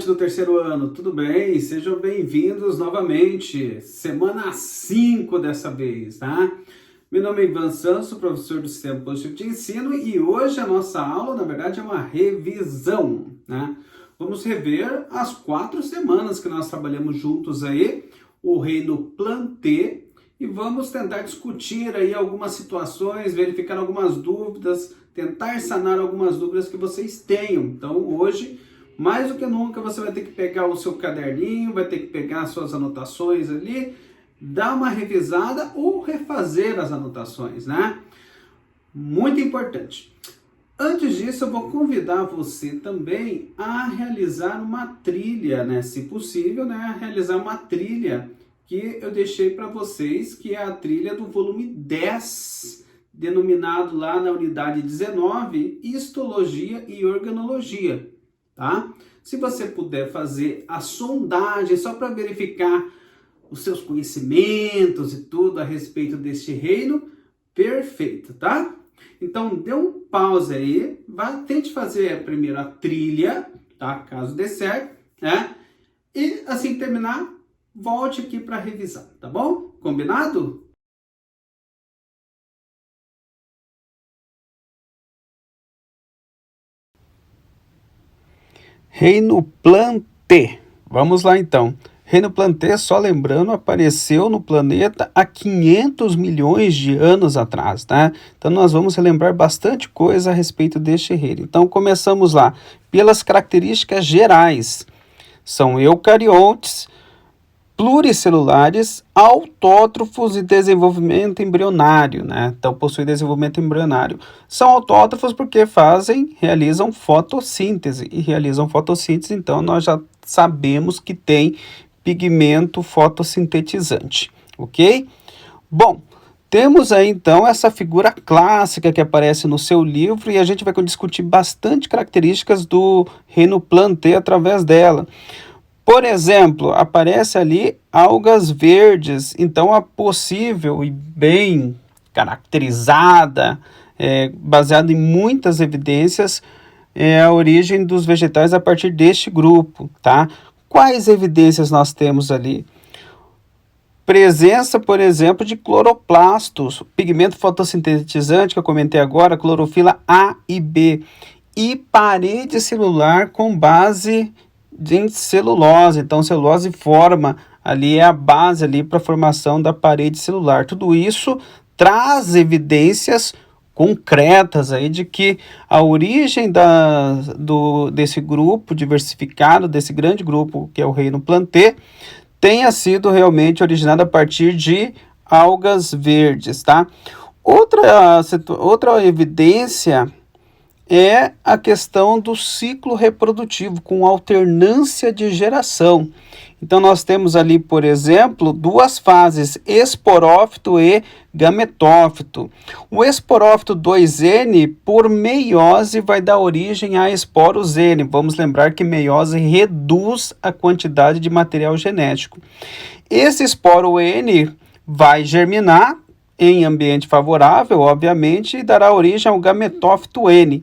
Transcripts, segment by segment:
estudante do terceiro ano, tudo bem? Sejam bem-vindos novamente, semana 5 dessa vez, tá? Meu nome é Ivan Santos, sou professor do Sistema Positivo de Ensino e hoje a nossa aula, na verdade, é uma revisão, né? Vamos rever as 4 semanas que nós trabalhamos juntos aí, o Reino Plan T, e vamos tentar discutir aí algumas situações, verificar algumas dúvidas, tentar sanar algumas dúvidas que vocês tenham. Então, hoje, mais do que nunca, você vai ter que pegar o seu caderninho, vai ter que pegar as suas anotações ali, dar uma revisada ou refazer as anotações, né? Muito importante. Antes disso, eu vou convidar você também a realizar uma trilha, né? Se possível, né? Realizar uma trilha que eu deixei para vocês, que é a trilha do volume 10, denominado lá na unidade 19, Histologia e Organologia, tá? Se você puder fazer a sondagem só para verificar os seus conhecimentos e tudo a respeito deste reino, perfeito, tá? Então, dê um pause aí, tente fazer primeiro a trilha, tá? Caso dê certo, né? E assim que terminar, volte aqui para revisar, tá bom? Combinado? Reino Plan T. Vamos lá então. Reino Plan T, só lembrando, apareceu no planeta há 500 milhões de anos atrás, tá? Então nós vamos relembrar bastante coisa a respeito deste reino. Então começamos lá. Pelas características gerais, são eucariotes, pluricelulares, autótrofos e desenvolvimento embrionário, né? Então possui desenvolvimento embrionário. São autótrofos porque realizam fotossíntese, e realizam fotossíntese, então nós já sabemos que tem pigmento fotossintetizante, ok? Bom, temos aí então essa figura clássica que aparece no seu livro e a gente vai discutir bastante características do reino Plan T através dela. Por exemplo, aparece ali algas verdes, então a possível e bem caracterizada, baseada em muitas evidências, é a origem dos vegetais a partir deste grupo, tá? Quais evidências nós temos ali? Presença, por exemplo, de cloroplastos, pigmento fotossintetizante que eu comentei agora, clorofila A e B, e parede celular com base de celulose. Então, celulose forma ali, é a base ali para a formação da parede celular. Tudo isso traz evidências concretas aí de que a origem desse grupo diversificado, desse grande grupo que é o reino Plan T, tenha sido realmente originada a partir de algas verdes, tá? Outra evidência é a questão do ciclo reprodutivo com alternância de geração. Então nós temos ali, por exemplo, 2 fases, esporófito e gametófito. O esporófito 2N, por meiose, vai dar origem a esporos N. Vamos lembrar que meiose reduz a quantidade de material genético. Esse esporo N vai germinar em ambiente favorável, obviamente, e dará origem ao gametófito N.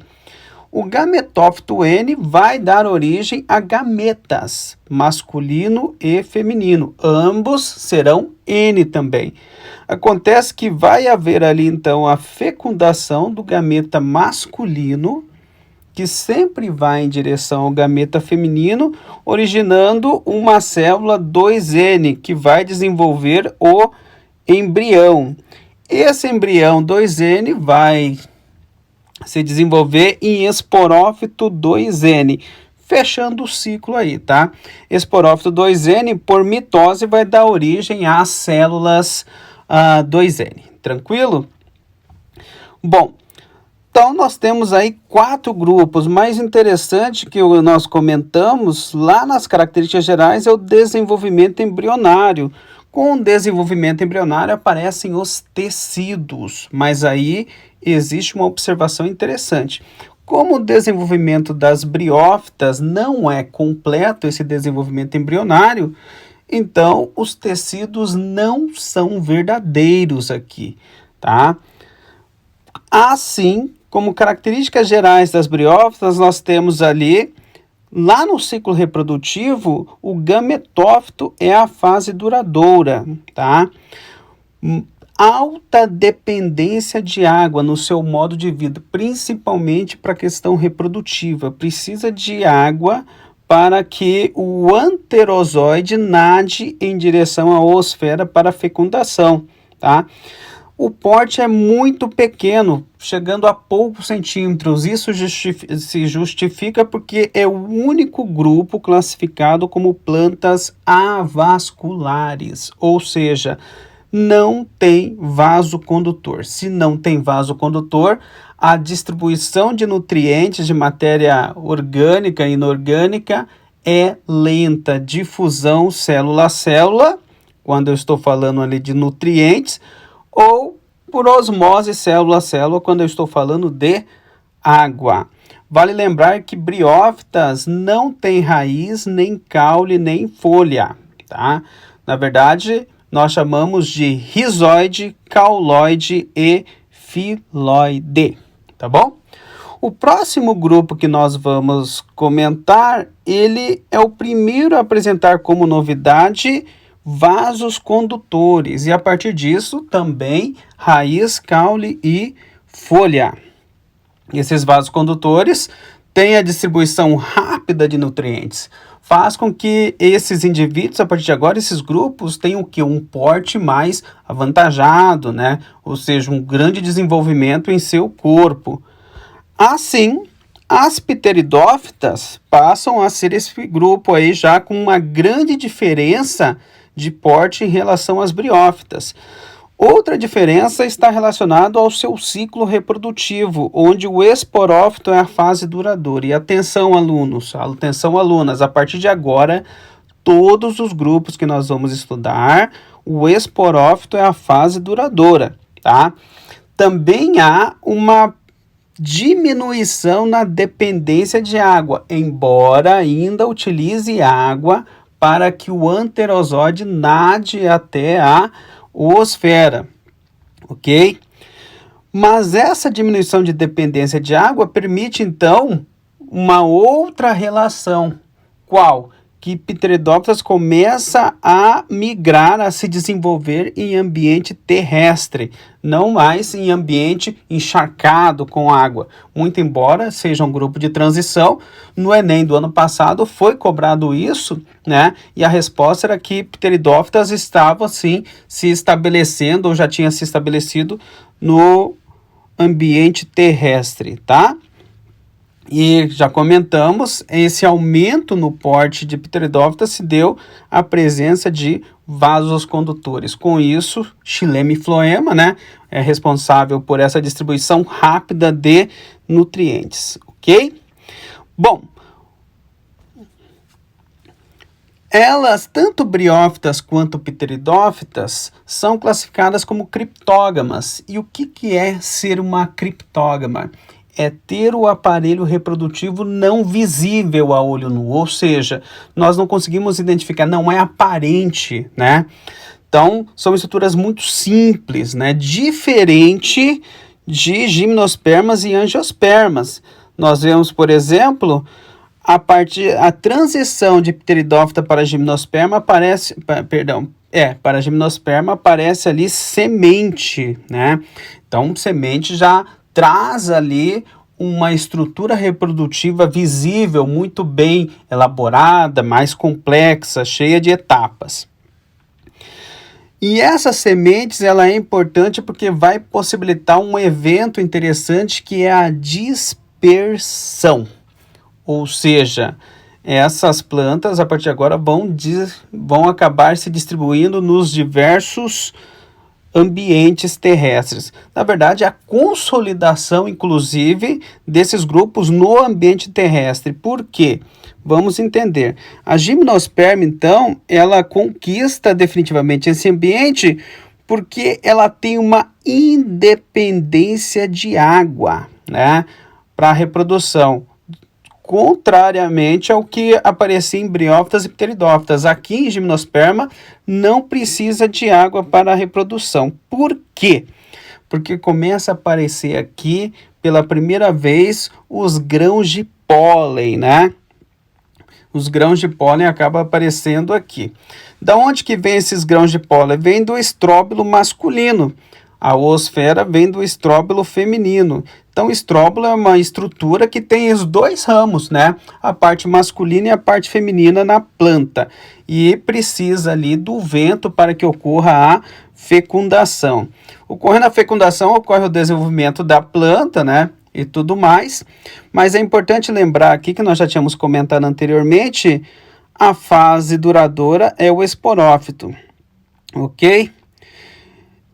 O gametófito N vai dar origem a gametas, masculino e feminino. Ambos serão N também. Acontece que vai haver ali, então, a fecundação do gameta masculino, que sempre vai em direção ao gameta feminino, originando uma célula 2N, que vai desenvolver o embrião. Esse embrião 2N vai se desenvolver em esporófito 2N, fechando o ciclo aí, tá? Esporófito 2N, por mitose, vai dar origem às células 2N, tranquilo? Bom, então nós temos aí 4 grupos. Mais interessante que nós comentamos lá nas características gerais é o desenvolvimento embrionário. Com o desenvolvimento embrionário aparecem os tecidos, mas aí existe uma observação interessante. Como o desenvolvimento das briófitas não é completo, esse desenvolvimento embrionário, então os tecidos não são verdadeiros aqui, tá? Assim, como características gerais das briófitas, nós temos ali Lá no ciclo reprodutivo, o gametófito é a fase duradoura, tá? Alta dependência de água no seu modo de vida, principalmente para a questão reprodutiva. Precisa de água para que o anterozoide nade em direção à oosfera para a fecundação, tá? O porte é muito pequeno, chegando a poucos centímetros. Isso se justifica porque é o único grupo classificado como plantas avasculares, ou seja, não tem vaso condutor. Se não tem vaso condutor, a distribuição de nutrientes de matéria orgânica e inorgânica é lenta. Difusão célula a célula, quando eu estou falando ali de nutrientes, ou por osmose célula a célula, quando eu estou falando de água. Vale lembrar que briófitas não têm raiz, nem caule, nem folha, tá? Na verdade, nós chamamos de rizoide, cauloide e filóide, tá bom? O próximo grupo que nós vamos comentar, ele é o primeiro a apresentar como novidade vasos condutores, e a partir disso também raiz, caule e folha. Esses vasos condutores têm a distribuição rápida de nutrientes, faz com que esses indivíduos, a partir de agora, esses grupos tenham o quê? Um porte mais avantajado, né? Ou seja, um grande desenvolvimento em seu corpo. Assim, as pteridófitas passam a ser esse grupo aí já com uma grande diferença de porte em relação às briófitas. Outra diferença está relacionada ao seu ciclo reprodutivo, onde o esporófito é a fase duradoura. E atenção, alunos, atenção, alunas, a partir de agora, todos os grupos que nós vamos estudar, o esporófito é a fase duradoura, tá? Também há uma diminuição na dependência de água, embora ainda utilize água para que o anterozoide nade até a oosfera, ok? Mas essa diminuição de dependência de água permite, então, uma outra relação. Qual? Que Pteridófitas começa a migrar, a se desenvolver em ambiente terrestre, não mais em ambiente encharcado com água. Muito embora seja um grupo de transição, no Enem do ano passado foi cobrado isso, né? E a resposta era que Pteridófitas estava, sim, se estabelecendo, ou já tinha se estabelecido no ambiente terrestre, tá? E já comentamos, esse aumento no porte de Pteridófitas se deu à presença de vasos condutores. Com isso, xilema e floema, né, é responsável por essa distribuição rápida de nutrientes, ok? Bom, elas, tanto briófitas quanto pteridófitas, são classificadas como criptógamas. E o que é ser uma criptógama? É ter o aparelho reprodutivo não visível a olho nu, ou seja, nós não conseguimos identificar, não é aparente, né? Então, são estruturas muito simples, né? Diferente de gimnospermas e angiospermas. Nós vemos, por exemplo, a transição de pteridófita para gimnosperma aparece, para gimnosperma aparece ali semente, né? Então, semente já traz ali uma estrutura reprodutiva visível, muito bem elaborada, mais complexa, cheia de etapas. E essas sementes, ela é importante porque vai possibilitar um evento interessante que é a dispersão. Ou seja, essas plantas, a partir de agora, vão acabar se distribuindo nos diversos ambientes terrestres. Na verdade, a consolidação, inclusive, desses grupos no ambiente terrestre. Por quê? Vamos entender. A gimnosperma, então, ela conquista definitivamente esse ambiente porque ela tem uma independência de água, né, para a reprodução. Contrariamente ao que aparecia em briófitas e pteridófitas. Aqui em gimnosperma não precisa de água para a reprodução. Por quê? Porque começa a aparecer aqui pela primeira vez os grãos de pólen, né? os grãos de pólen acabam aparecendo aqui. Da onde que vem esses grãos de pólen? Vem do estróbilo masculino. A oosfera vem do estróbilo feminino. Então, o estróbilo é uma estrutura que tem os dois ramos, né? A parte masculina e a parte feminina na planta. E precisa ali do vento para que ocorra a fecundação. Ocorrendo a fecundação, ocorre o desenvolvimento da planta, né? E tudo mais. Mas é importante lembrar aqui que nós já tínhamos comentado anteriormente, a fase duradoura é o esporófito, ok?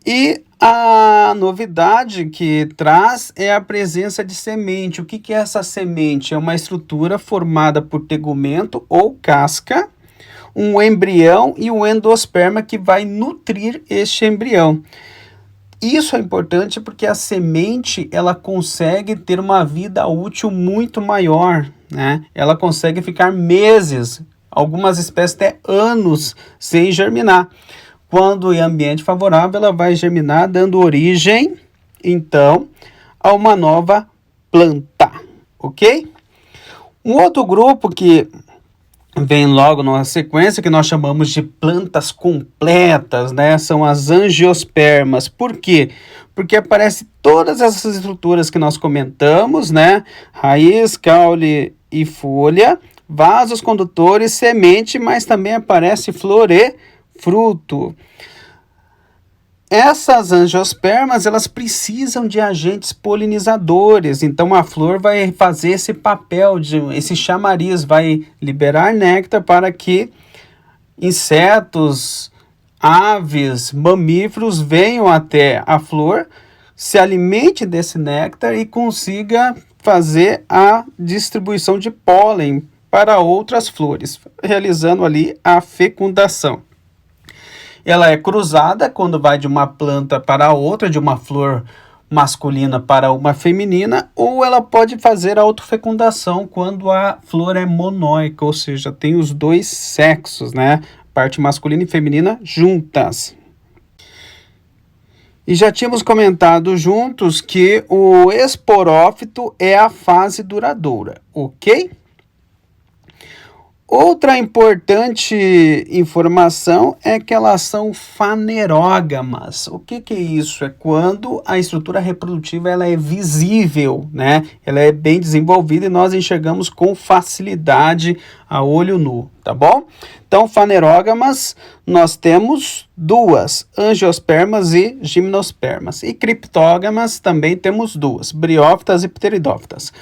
E a novidade que traz é a presença de semente. O que é essa semente? É uma estrutura formada por tegumento ou casca, um embrião e um endosperma que vai nutrir este embrião. Isso é importante porque a semente ela consegue ter uma vida útil muito maior, né? Ela consegue ficar meses, algumas espécies até anos sem germinar. Quando em ambiente favorável, ela vai germinar, dando origem, então, a uma nova planta, ok? Um outro grupo que vem logo na sequência, que nós chamamos de plantas completas, né? São as angiospermas. Por quê? Porque aparecem todas essas estruturas que nós comentamos, né? Raiz, caule e folha, vasos condutores, semente, mas também aparece flor e fruto. Essas angiospermas, elas precisam de agentes polinizadores, então a flor vai fazer esse papel, esse chamariz, vai liberar néctar para que insetos, aves, mamíferos venham até a flor, se alimente desse néctar e consiga fazer a distribuição de pólen para outras flores, realizando ali a fecundação. Ela é cruzada quando vai de uma planta para outra, de uma flor masculina para uma feminina, ou ela pode fazer a autofecundação quando a flor é monóica, ou seja, tem os dois sexos, né? Parte masculina e feminina juntas. E já tínhamos comentado juntos que o esporófito é a fase duradoura, ok? Outra importante informação é que elas são fanerógamas. O que é isso? É quando a estrutura reprodutiva ela é visível, né? Ela é bem desenvolvida e nós enxergamos com facilidade a olho nu, tá bom? Então, fanerógamas, nós temos duas, angiospermas e gimnospermas. E criptógamas também temos duas, briófitas e pteridófitas.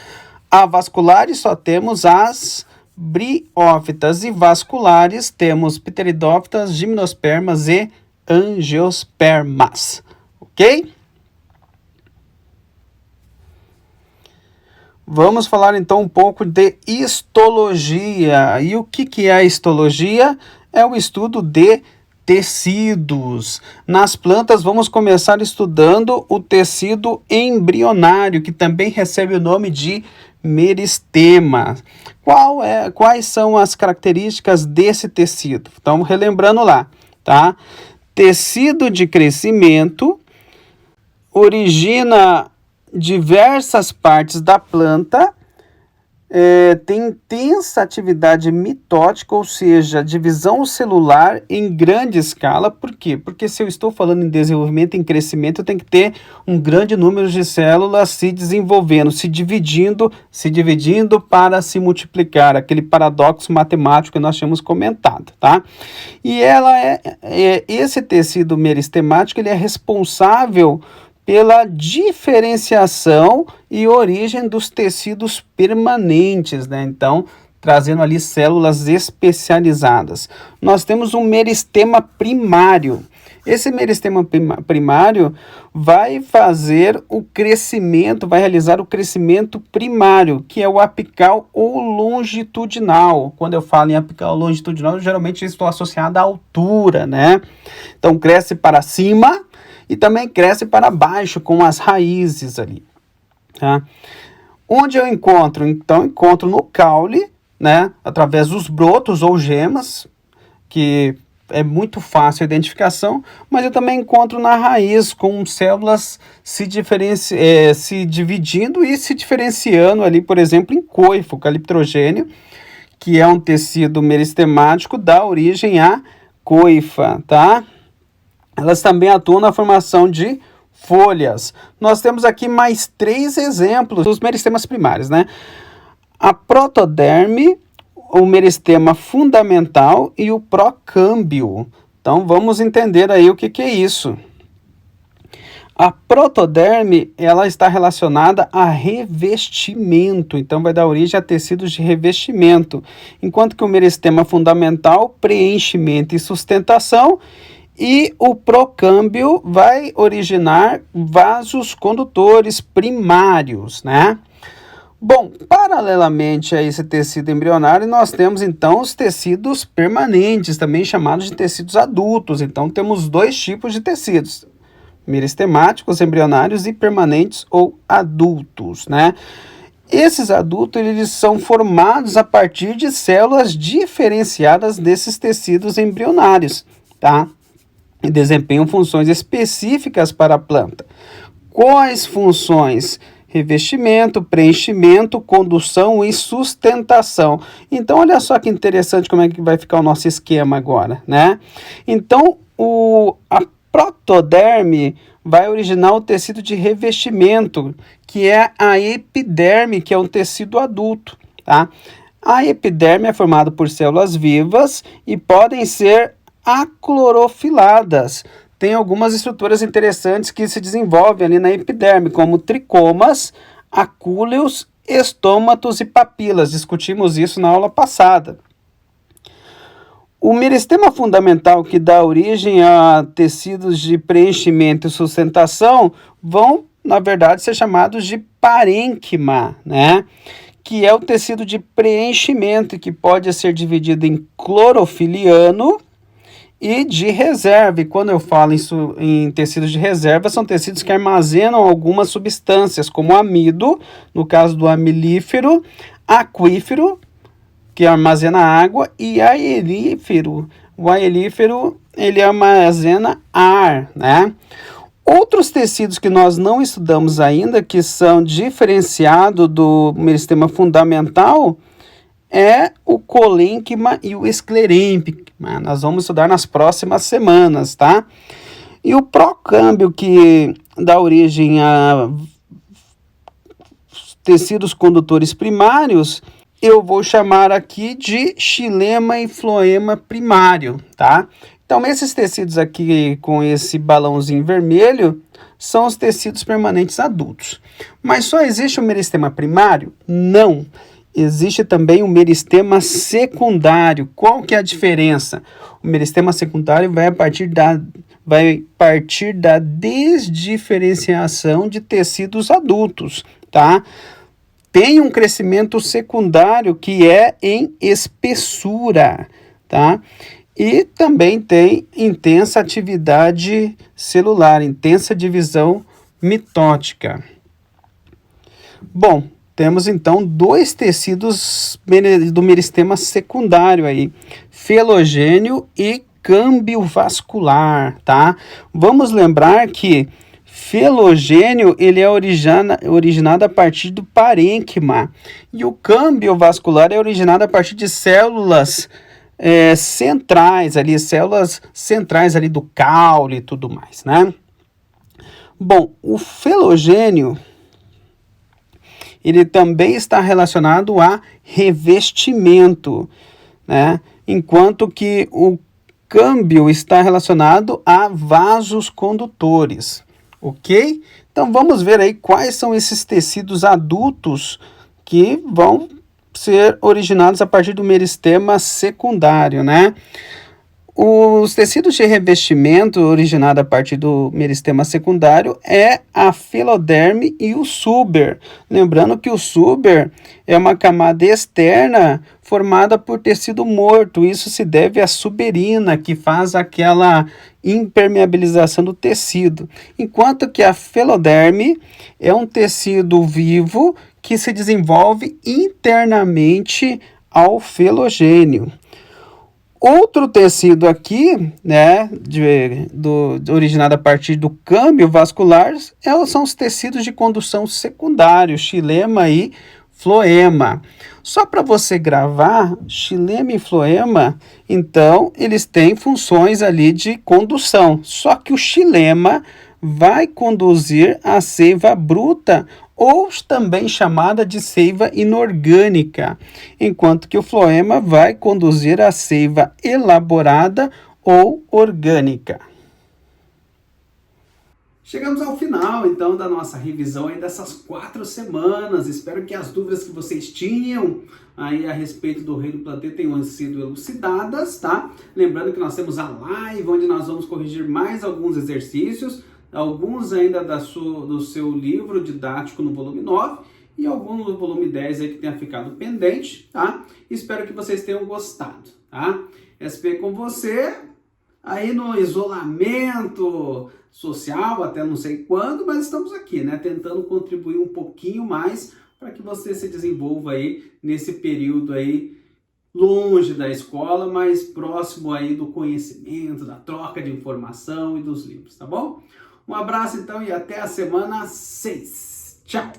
Avasculares só temos as briófitas e vasculares, temos pteridófitas, gimnospermas e angiospermas, ok? Vamos falar então um pouco de histologia. E o que é a histologia? É o estudo de tecidos. Nas plantas, vamos começar estudando o tecido embrionário, que também recebe o nome de meristema. Quais são as características desse tecido? Então, relembrando lá, tá? Tecido de crescimento origina diversas partes da planta, tem intensa atividade mitótica, ou seja, divisão celular em grande escala. Por quê? Porque se eu estou falando em desenvolvimento, em crescimento, eu tenho que ter um grande número de células se desenvolvendo, se dividindo para se multiplicar, aquele paradoxo matemático que nós tínhamos comentado, tá? E esse tecido meristemático, ele é responsável pela diferenciação e origem dos tecidos permanentes, né? Então, trazendo ali células especializadas. Nós temos um meristema primário. Esse meristema primário vai fazer o crescimento, vai realizar o crescimento primário, que é o apical ou longitudinal. Quando eu falo em apical ou longitudinal, geralmente estou associado à altura, né? Então, cresce para cima e também cresce para baixo com as raízes ali, tá? Onde eu encontro? Então, encontro no caule, né? Através dos brotos ou gemas, que é muito fácil a identificação, mas eu também encontro na raiz com células se dividindo e se diferenciando ali, por exemplo, em coifo, caliptrogênio, que é um tecido meristemático, dá origem à coifa, tá? Elas também atuam na formação de folhas. Nós temos aqui mais 3 exemplos dos meristemas primários, né? A protoderme, o meristema fundamental e o procâmbio. Então, vamos entender aí o que é isso. A protoderme, ela está relacionada a revestimento, então vai dar origem a tecidos de revestimento, enquanto que o meristema fundamental, preenchimento e sustentação, e o procâmbio vai originar vasos condutores primários, né? Bom, paralelamente a esse tecido embrionário, nós temos então os tecidos permanentes, também chamados de tecidos adultos. Então, temos 2 tipos de tecidos: meristemáticos, embrionários e permanentes ou adultos, né? Esses adultos, eles são formados a partir de células diferenciadas desses tecidos embrionários, tá? E desempenham funções específicas para a planta. Quais funções? Revestimento, preenchimento, condução e sustentação. Então, olha só que interessante como é que vai ficar o nosso esquema agora, né? Então, a protoderme vai originar o tecido de revestimento, que é a epiderme, que é um tecido adulto, tá? A epiderme é formada por células vivas e podem ser aclorofiladas. Tem algumas estruturas interessantes que se desenvolvem ali na epiderme, como tricomas, acúleos, estômatos e papilas. Discutimos isso na aula passada. O meristema fundamental, que dá origem a tecidos de preenchimento e sustentação, vão, na verdade, ser chamados de parênquima, né? Que é o tecido de preenchimento, que pode ser dividido em clorofiliano e de reserva. E quando eu falo em tecidos de reserva, são tecidos que armazenam algumas substâncias, como amido, no caso do amilífero, aquífero, que armazena água, e aelífero. O aelífero, ele armazena ar, né? Outros tecidos que nós não estudamos ainda, que são diferenciados do meristema fundamental, é o colênquima e o esclerênquima. Nós vamos estudar nas próximas semanas, tá? E o procâmbio, que dá origem a tecidos condutores primários, eu vou chamar aqui de xilema e floema primário, tá? Então, esses tecidos aqui com esse balãozinho vermelho são os tecidos permanentes adultos. Mas só existe o meristema primário? Não. Existe também o meristema secundário. Qual que é a diferença? O meristema secundário vai partir da desdiferenciação de tecidos adultos, tá? Tem um crescimento secundário que é em espessura, tá? E também tem intensa atividade celular, intensa divisão mitótica. Bom, temos então 2 tecidos do meristema secundário aí, felogênio e câmbio vascular, tá? Vamos lembrar que felogênio, ele é originado a partir do parênquima, e o câmbio vascular é originado a partir de células centrais ali do caule e tudo mais, né? Bom, o felogênio, ele também está relacionado a revestimento, né? Enquanto que o câmbio está relacionado a vasos condutores, ok? Então vamos ver aí quais são esses tecidos adultos que vão ser originados a partir do meristema secundário, né? Os tecidos de revestimento originado a partir do meristema secundário é a filoderme e o suber. Lembrando que o suber é uma camada externa formada por tecido morto. Isso se deve à suberina, que faz aquela impermeabilização do tecido. Enquanto que a filoderme é um tecido vivo que se desenvolve internamente ao felogênio. Outro tecido aqui, né, originado a partir do câmbio vascular, são os tecidos de condução secundário, xilema e floema. Só para você gravar, xilema e floema, então eles têm funções ali de condução. Só que o xilema vai conduzir a seiva bruta, ou também chamada de seiva inorgânica, enquanto que o floema vai conduzir a seiva elaborada ou orgânica. Chegamos ao final, então, da nossa revisão aí dessas 4 semanas. Espero que as dúvidas que vocês tinham aí a respeito do Rei do Planeta tenham sido elucidadas, tá? Lembrando que nós temos a live, onde nós vamos corrigir mais alguns exercícios, alguns ainda do seu livro didático no volume 9 e alguns no volume 10 aí que tenha ficado pendente, tá? Espero que vocês tenham gostado, tá? SP com você, aí no isolamento social, até não sei quando, mas estamos aqui, né? Tentando contribuir um pouquinho mais para que você se desenvolva aí nesse período aí longe da escola, mas próximo aí do conhecimento, da troca de informação e dos livros, tá bom? Um abraço então e até a semana 6. Tchau!